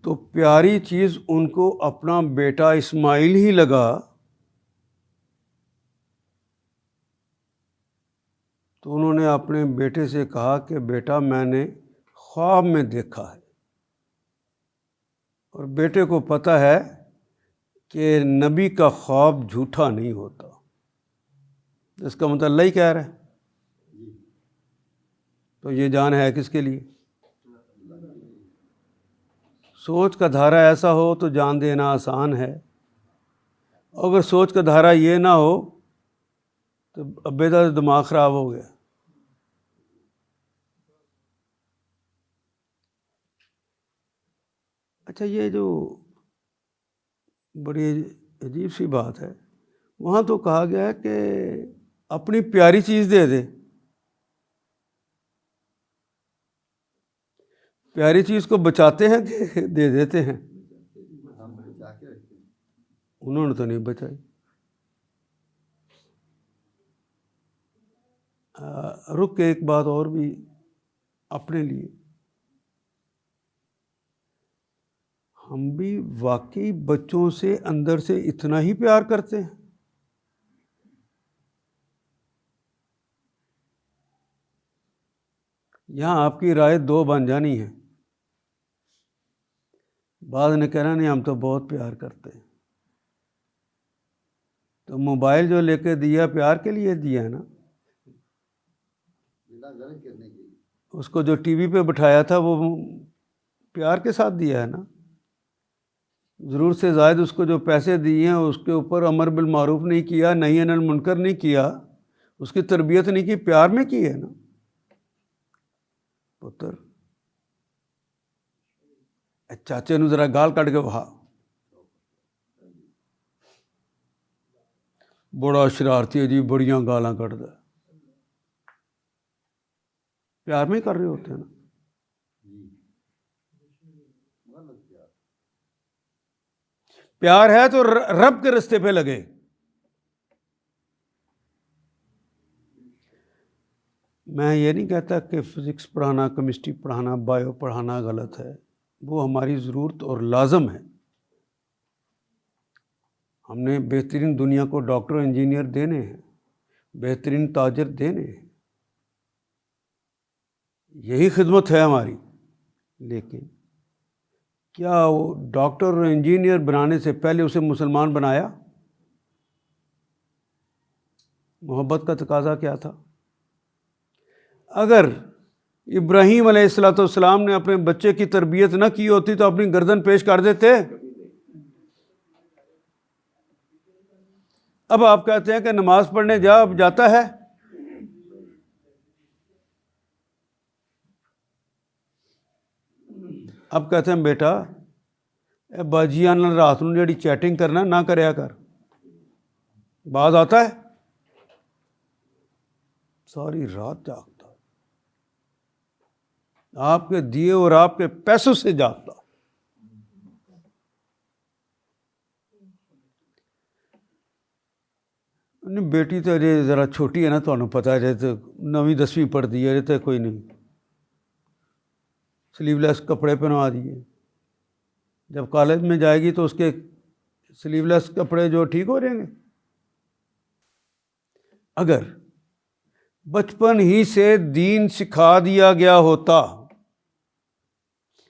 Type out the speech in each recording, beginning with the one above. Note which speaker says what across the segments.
Speaker 1: تو پیاری چیز ان کو اپنا بیٹا اسماعیل ہی لگا، تو انہوں نے اپنے بیٹے سے کہا کہ بیٹا میں نے خواب میں دیکھا ہے، اور بیٹے کو پتہ ہے کہ نبی کا خواب جھوٹا نہیں ہوتا، اس کا مطلب اللہ ہی کہہ رہا ہے، تو یہ جان ہے کس کے لیے؟ سوچ کا دھارا ایسا ہو تو جان دینا آسان ہے، اگر سوچ کا دھارا یہ نہ ہو تو ابیدا دماغ خراب ہو گیا۔ اچھا، یہ جو بڑی عجیب سی بات ہے، وہاں تو کہا گیا ہے کہ اپنی پیاری چیز دے دے، پیاری چیز کو بچاتے ہیں کہ دے دیتے ہیں؟ انہوں نے تو نہیں بچائی۔ رک کے ایک بات اور بھی اپنے لیے، ہم بھی واقعی بچوں سے اندر سے اتنا ہی پیار کرتے ہیں؟ یہاں آپ کی رائے دو بن جانی ہے، بعض نے کہنا نہیں ہم تو بہت پیار کرتے ہیں، تو موبائل جو لے کے دیا پیار کے لیے دیا ہے نا، اس کو جو ٹی وی پہ بٹھایا تھا وہ پیار کے ساتھ دیا ہے نا، ضرورت سے زائد اس کو جو پیسے دیے ہیں اس کے اوپر امر بالمعروف نہیں کیا، نہی عن المنکر نہیں کیا، اس کی تربیت نہیں کی، پیار میں کی ہے نا۔ پتر چاچے نو ذرا گال کٹ کے وہا، بڑا شرارتی ہے جی، بڑیاں گالاں کٹدا، پیار میں کر رہے ہوتے ہیں نا۔ پیار ہے تو رب کے رستے پہ لگے۔ میں یہ نہیں کہتا کہ فزکس پڑھانا، کیمسٹری پڑھانا، بایو پڑھانا غلط ہے، وہ ہماری ضرورت اور لازم ہے۔ ہم نے بہترین دنیا کو ڈاکٹر انجینئر دینے ہیں، بہترین تاجر دینے ہیں، یہی خدمت ہے ہماری، لیکن کیا وہ ڈاکٹر اور انجینئر بنانے سے پہلے اسے مسلمان بنایا؟ محبت کا تقاضا کیا تھا؟ اگر ابراہیم علیہ السلام نے اپنے بچے کی تربیت نہ کی ہوتی تو اپنی گردن پیش کر دیتے؟ اب آپ کہتے ہیں کہ نماز پڑھنے جا، اب جاتا ہے؟ اب کہتے ہیں بیٹا باجیا نال رات نو جڑی چیٹنگ کرنا نہ کریا کر، باز آتا ہے؟ ساری رات جاگتا، آپ کے دیے اور آپ کے پیسوں سے جاگتا۔ نہیں بیٹی تو اجے ذرا چھوٹی ہے نا، تمہیں پتہ ہے تو 9ویں 10ویں پڑھتی ہے، تو کوئی نہیں، سلیو لیس کپڑے پہنوا دیے، جب کالج میں جائے گی تو اس کے سلیو لیس کپڑے جو ٹھیک ہو جائیں گے۔ اگر بچپن ہی سے دین سکھا دیا گیا ہوتا،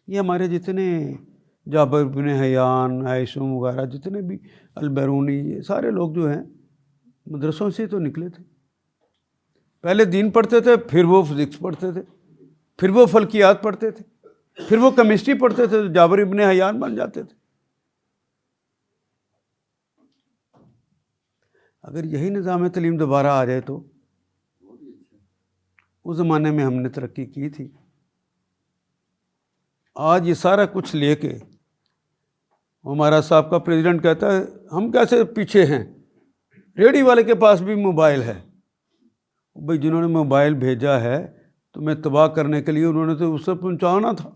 Speaker 1: یہ ہمارے جتنے جابر بن حیان، عائشم وغیرہ جتنے بھی البیرونی، یہ سارے لوگ جو ہیں مدرسوں سے تو نکلے تھے، پہلے دین پڑھتے تھے، پھر وہ فزکس پڑھتے تھے، پھر وہ فلکیات پڑھتے تھے، پھر وہ کیمسٹری پڑھتے تھے، تو جابر ابن حیان بن جاتے تھے۔ اگر یہی نظام تعلیم دوبارہ آ جائے تو اس زمانے میں ہم نے ترقی کی تھی۔ آج یہ سارا کچھ لے کے ہمارا صاحب کا پریزیڈنٹ کہتا ہے ہم کیسے پیچھے ہیں، ریڈی والے کے پاس بھی موبائل ہے۔ بھائی جنہوں نے موبائل بھیجا ہے تمہیں تباہ کرنے کے لیے، انہوں نے تو اسے پہنچانا تھا۔